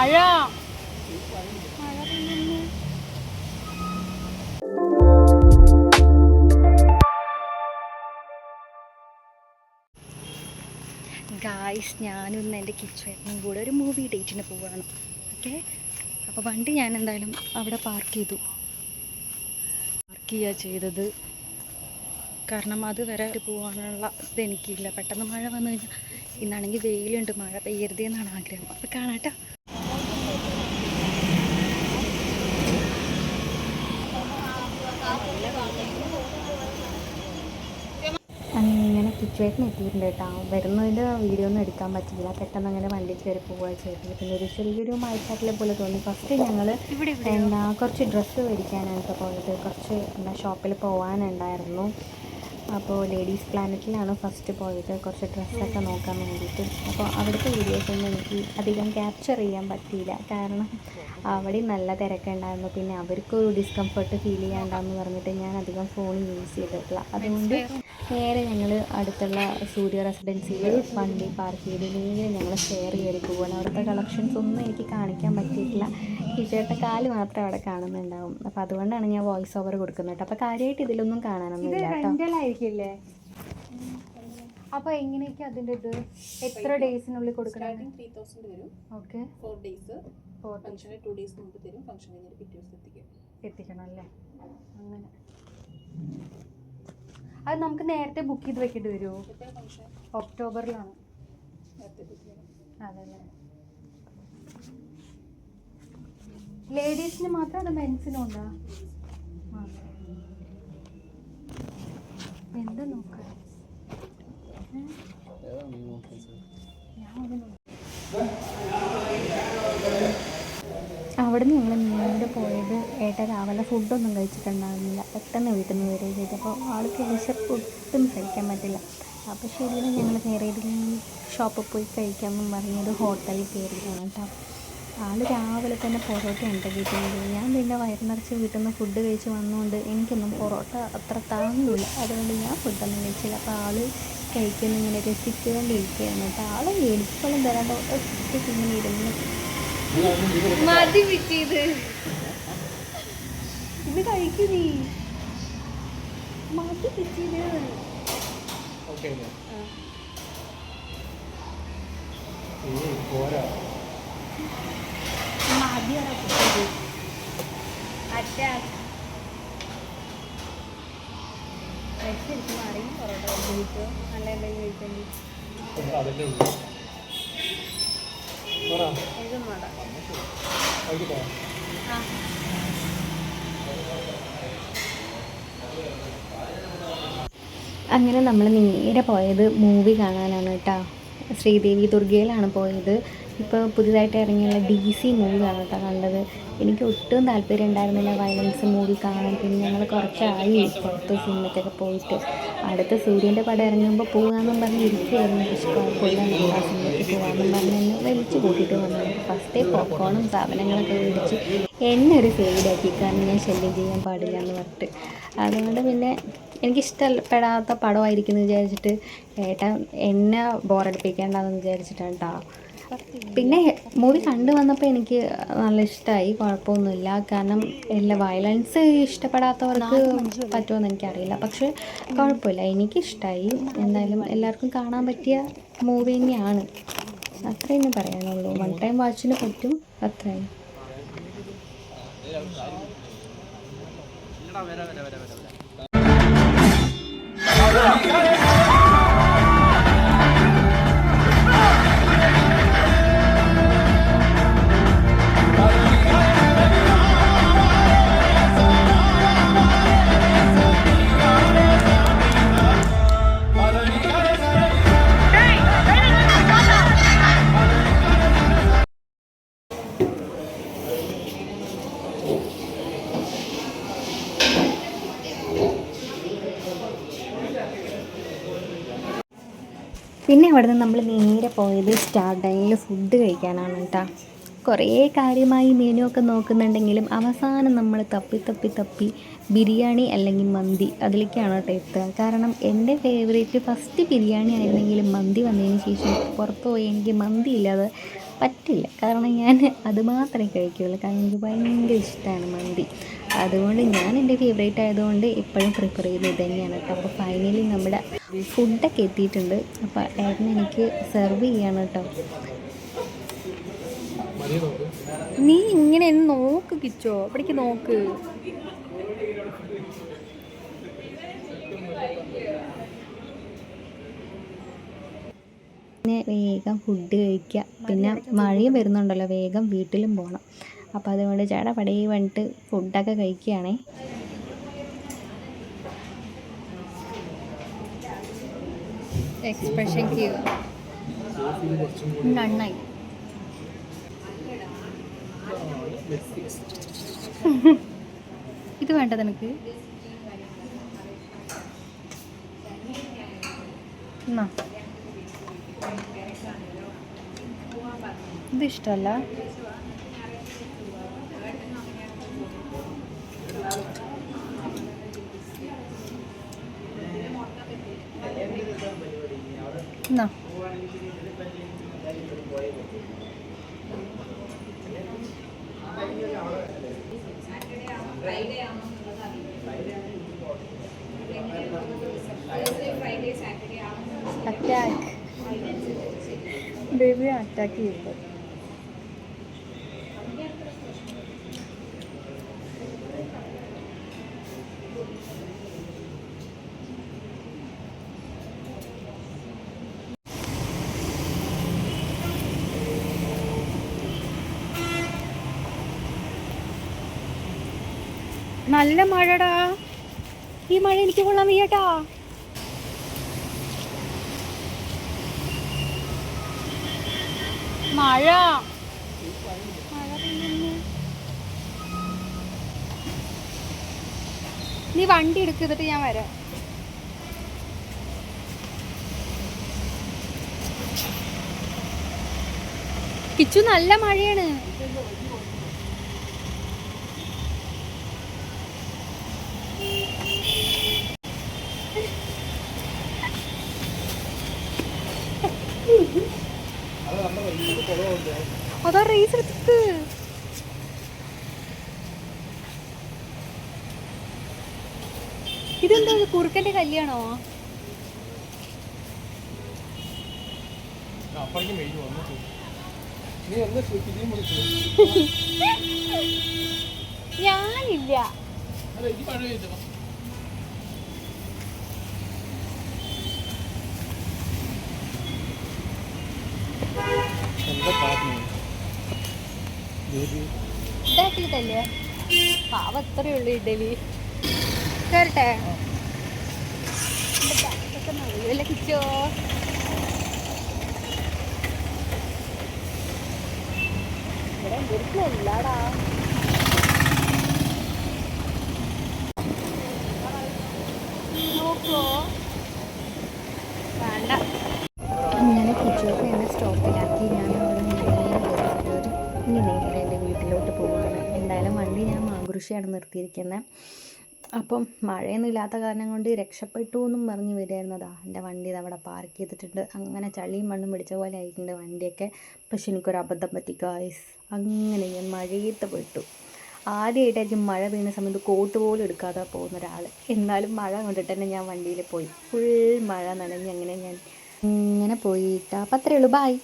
മഴ ഗായ്സ്, ഞാനും എൻ്റെ കിച്ചുവേട്ടനും കൂടെ ഒരു മൂവി ഡേറ്റിന് പോവുകയാണ്. ഓക്കെ, അപ്പോൾ വണ്ടി ഞാൻ എന്തായാലും അവിടെ പാർക്ക് ചെയ്തത് കാരണം അത് വരെ പോകാനുള്ള ഇതെനിക്കില്ല. പെട്ടെന്ന് മഴ വന്നു കഴിഞ്ഞാൽ, ഇന്നാണെങ്കിൽ വെയിലുണ്ട്, മഴ പെയ്യരുതെന്നാണ് ആഗ്രഹം. അപ്പോൾ കാണാട്ടോ. അങ്ങനെ കിച്ചുവേട്ടൻ എത്തിയിട്ടുണ്ട് കേട്ടോ. വരുന്നതിൻ്റെ വീഡിയോ ഒന്നും എടുക്കാൻ പറ്റില്ല, പെട്ടെന്ന് അങ്ങനെ വണ്ടി കയറി പോവുക ചെയ്തത്. പിന്നെ ഒരു ചെറിയൊരു മഴച്ചാറ്റിലെ പോലെ തോന്നി. ഫസ്റ്റ് ഞങ്ങൾ കുറച്ച് ഡ്രസ്സ് മേടിക്കാനായിട്ട് പോയത്, കുറച്ച് ഷോപ്പിൽ പോകാനുണ്ടായിരുന്നു. അപ്പോൾ ലേഡീസ് പ്ലാനറ്റിലാണ് ഫസ്റ്റ് പോയത്, കുറച്ച് ഡ്രസ്സൊക്കെ നോക്കാൻ വേണ്ടിയിട്ട്. അപ്പോൾ അവിടുത്തെ വീഡിയോസൊന്നും എനിക്ക് അധികം ക്യാപ്ചർ ചെയ്യാൻ പറ്റിയില്ല, കാരണം അവിടെ നല്ല തിരക്കുണ്ടായിരുന്നു. പിന്നെ അവർക്കൊരു ഡിസ്കംഫർട്ട് ഫീൽ ചെയ്യാണ്ടാന്ന് പറഞ്ഞിട്ട് ഞാൻ അധികം ഫോൺ യൂസ് ചെയ്തിട്ടില്ല. അതുകൊണ്ട് നേരെ ഞങ്ങൾ അടുത്തുള്ള സൂര്യ റെസിഡൻസിയിൽ വണ്ടി പാർക്ക് ചെയ്ത് നേരെ ഞങ്ങൾ ഷെയർ കയറി പോവുകയാണ്. അവിടുത്തെ കളക്ഷൻസ് ഒന്നും എനിക്ക് കാണിക്കാൻ പറ്റിയിട്ടില്ല. ടീച്ചറുടെ കാല് മാത്രമേ അവിടെ കാണുന്നുണ്ടാവും. അപ്പോൾ അതുകൊണ്ടാണ് ഞാൻ വോയിസ് ഓവർ കൊടുക്കുന്നത് കേട്ടോ. അപ്പോൾ കാര്യമായിട്ട് ഇതിലൊന്നും കാണാനൊന്നും ഇല്ല കേട്ടോ. അപ്പോൾ എങ്ങനെയൊക്കെ അതിൻ്റെ ഇത് എത്ര ഡേയ്സിനുള്ളിൽ കൊടുക്കണം? 3000 വരും. Okay, 4 days. ഫംഗ്ഷന് 2 ഡേയ്സ് മുമ്പ് തരും. ഫംഗ്ഷൻ കഴിഞ്ഞിട്ട് പിറ്റേ ദിവസം എത്തിക്കണം അല്ലേ? അങ്ങനെ അത് നമുക്ക് നേരത്തെ ബുക്ക് ചെയ്ത് വെക്കേണ്ടി വരുമോ? ഒക്ടോബറിലാണ്. അതല്ലേ, ലേഡീസിന് മാത്രം അത് മെൻസിനും ഉണ്ടോ? എന്താ നോക്കാം. അവിടെ നിന്ന് ഞങ്ങൾ നേരെ പോയത്, രാവിലെ ഫുഡൊന്നും കഴിച്ചിട്ടുണ്ടാകുന്നില്ല. പെട്ടെന്ന് വീട്ടിൽ നിന്ന് വരിക ചെയ്തപ്പോൾ ആൾക്ക് വിശപ്പ് ഒട്ടും കഴിക്കാൻ പറ്റില്ല. അപ്പോൾ ശരിയാണ് ഞങ്ങൾ നേരെ ഷോപ്പിൽ പോയി കഴിക്കാമെന്നും പറഞ്ഞൊരു ഹോട്ടലിൽ കയറിയാണ് കേട്ടോ. ആൾ രാവിലെ തന്നെ പൊറോട്ട ഉണ്ടാക്കിയിട്ടുണ്ട്. ഞാൻ പിന്നെ വയറ് നിറച്ച് വീട്ടിൽ നിന്ന് ഫുഡ് കഴിച്ച് വന്നുകൊണ്ട് എനിക്കൊന്നും പൊറോട്ട അത്ര താങ്ങില്ല, അതുകൊണ്ട് ഞാൻ ഫുഡൊന്നും കഴിച്ചില്ല. അപ്പോൾ ആൾ കഴിക്കുന്ന ഇങ്ങനെ രസിച്ചുകൊണ്ടിരിക്കുകയാണ് കേട്ടോ. ആൾ എനിക്കൊന്നും തരാണ്ട് ഒറ്റയ്ക്ക് ഇങ്ങനെ ഇരുന്ന് മതി വിറ്റത് ഇത് കഴിക്കൂ നീ, മതി വിറ്റത്. മതിയാണ് കുട്ടിയത്. ശരിക്കും അറിയും പൊറോട്ട കഴിച്ചു നല്ല എന്തെങ്കിലും കഴിക്കേണ്ടി. ഇതും വേണ്ട. അങ്ങനെ നമ്മൾ നേരെ പോയത് മൂവി കാണാനാണ് കേട്ടോ. ശ്രീദേവി ദുർഗയിലാണ് പോയത്. ഇപ്പോൾ പുതിയതായിട്ട് ഇറങ്ങിയുള്ള DC മൂവിയാണ് കേട്ടോ കണ്ടത്. എനിക്ക് ഒട്ടും താല്പര്യം ഉണ്ടായിരുന്നില്ല വയലൻസ് മൂവി കാണാൻ. പിന്നെ ഞങ്ങൾ കുറച്ചായി പുറത്ത് സിനിമയ്ക്കൊക്കെ പോയിട്ട്. അടുത്ത സൂര്യൻ്റെ പടം ഇറങ്ങുമ്പോൾ പോകാമെന്നും പറഞ്ഞ് ഇരിക്കുകയായിരുന്നു. പക്ഷേ കുഴപ്പമില്ല, നമ്മൾ ആ സിനിമയ്ക്ക് പോകാമെന്നും പറഞ്ഞ് എന്നെ വലിച്ചു കൂട്ടിയിട്ട് വന്നത്. ഫസ്റ്റേ പോപ്കോണും സാധനങ്ങളൊക്കെ മേടിച്ച് എന്നെ ഒരു സൈഡാക്കി, കാരണം ഞാൻ ശല്യം ചെയ്യാൻ പാടില്ല എന്ന് പറഞ്ഞിട്ട്. അതുകൊണ്ട് പിന്നെ എനിക്കിഷ്ടപ്പെടാത്ത പടമായിരിക്കും എന്ന് വിചാരിച്ചിട്ട് ഏട്ടൻ എന്നെ ബോറടിപ്പിക്കേണ്ടെന്ന് വിചാരിച്ചിട്ടാണ് കേട്ടോ. പിന്നെ മൂവി കണ്ടു വന്നപ്പോൾ എനിക്ക് നല്ല ഇഷ്ടമായി, കുഴപ്പമൊന്നുമില്ല. കാരണം എല്ലാ വയലൻസ് ഇഷ്ടപ്പെടാത്തവർക്ക് പറ്റുമെന്ന് എനിക്കറിയില്ല, പക്ഷേ കുഴപ്പമില്ല, എനിക്കിഷ്ടമായി. എന്തായാലും എല്ലാവർക്കും കാണാൻ പറ്റിയ മൂവി തന്നെയാണ്, അത്രയും പറയാനുള്ളൂ. 1 ടൈം വാച്ചിന് പറ്റും, അത്രയും. പിന്നെ അവിടെ നിന്ന് നമ്മൾ നേരെ പോയത് സ്റ്റാർ ഡൈനിൽ ഫുഡ് കഴിക്കാനാണ് കേട്ടോ. കുറേ കാര്യമായി മെനു ഒക്കെ നോക്കുന്നുണ്ടെങ്കിലും അവസാനം നമ്മൾ തപ്പി തപ്പി തപ്പി ബിരിയാണി അല്ലെങ്കിൽ മന്തി അതിലേക്കാണ് കേട്ടോ എത്തുക. കാരണം എൻ്റെ ഫേവറേറ്റ് ഫസ്റ്റ് ബിരിയാണി ആയിരുന്നെങ്കിലും മന്തി വന്നതിന് ശേഷം പുറത്ത് പോയി എനിക്ക് മന്തി ഇല്ലാതെ പറ്റില്ല. കാരണം ഞാൻ അത് മാത്രമേ കഴിക്കുകയുള്ളൂ. കാരണം എനിക്ക് ഭയങ്കര ഇഷ്ടമാണ് മന്തി. അതുകൊണ്ട് ഞാൻ എൻ്റെ ഫേവറേറ്റ് ആയതുകൊണ്ട് എപ്പോഴും പ്രിഫർ ചെയ്യുന്നത് ഇത് തന്നെയാണ് കേട്ടോ. അപ്പോൾ ഫൈനലി നമ്മുടെ ഫുഡൊക്കെ എത്തിയിട്ടുണ്ട്. അപ്പോൾ ഏട്ടൻ എനിക്ക് സെർവ് ചെയ്യാണ് കേട്ടോ. നീ ഇങ്ങനെ നോക്ക് കിച്ചോ, അവിടേക്ക് നോക്ക്. പിന്നെ വേഗം ഫുഡ് കഴിക്കുക. പിന്നെ മഴയും വരുന്നുണ്ടല്ലോ, വേഗം വീട്ടിലും പോകണം. അപ്പോൾ അതുകൊണ്ട് ചേട്ടാ പടയിൽ വന്നിട്ട് ഫുഡൊക്കെ കഴിക്കുകയാണേ. എക്സ്പ്രഷൻ നന്നായി. ഇത് വേണ്ട നിനക്ക്? ഇത് ഇഷ്ടമല്ല? എന്നാ അറ്റാക്ക് ബേബി അറ്റാക്ക് ചെയ്യുമ്പോൾ നല്ല മഴടാ. ഈ മഴ എനിക്ക് കൊള്ളാൻ വയ്യട്ടാ. മഴ നീ വണ്ടി എടുത്തിട്ട് ഞാൻ വരാം. കിച്ചു നല്ല മഴയാണ്. അതാ റേസ് എടുത്ത്. ഇതെന്താ കുറുക്കന്റെ കല്യാണോ? ഞാനില്ല. ഇതാക്കിയിട്ടല്ലേ പാവ അത്രയേ ഉള്ളൂ ഇഡലി. കേറട്ടെ നല്ല കിച്ചോ. ഇവിടെ വീട്ടിലല്ലാടാ. നോക്കോ വേണ്ട. അങ്ങനെ കിച്ചോക്ക് എന്നെ സ്റ്റോപ്പിലാക്കി. ഞാൻ അവിടെ ഇനി നേരെ എൻ്റെ വീട്ടിലോട്ട് പോവുകയാണ്. എന്തായാലും വണ്ടി ഞാൻ മാങ്കുറിശ്ശിയാണ് നിർത്തിയിരിക്കുന്നത്. അപ്പം മഴയൊന്നും ഇല്ലാത്ത കാരണം കൊണ്ട് രക്ഷപ്പെട്ടു എന്നും പറഞ്ഞ് വരികയായിരുന്നതാ. എൻ്റെ വണ്ടി ഇത് അവിടെ പാർക്ക് ചെയ്തിട്ടുണ്ട്. അങ്ങനെ ചളിയും മണ്ണും പിടിച്ച പോലെ ആയിട്ടുണ്ട് വണ്ടിയൊക്കെ. പക്ഷെ എനിക്കൊരു അബദ്ധം പറ്റി ഗായ്സ്. അങ്ങനെ ഞാൻ മഴയത്ത് പെട്ടു. ആദ്യമായിട്ടായിരിക്കും മഴ പെയ്യുന്ന സമയത്ത് കോട്ട് പോലും എടുക്കാതെ പോകുന്ന ഒരാൾ. എന്നാലും മഴ കൊണ്ടിട്ട് തന്നെ ഞാൻ വണ്ടിയിൽ പോയി. ഫുൾ മഴ നനഞ്ഞ് അങ്ങനെ ഞാൻ ഇങ്ങനെ പോയിട്ടാ. അപ്പം അത്രയേ ഉള്ളൂ. ബായ്.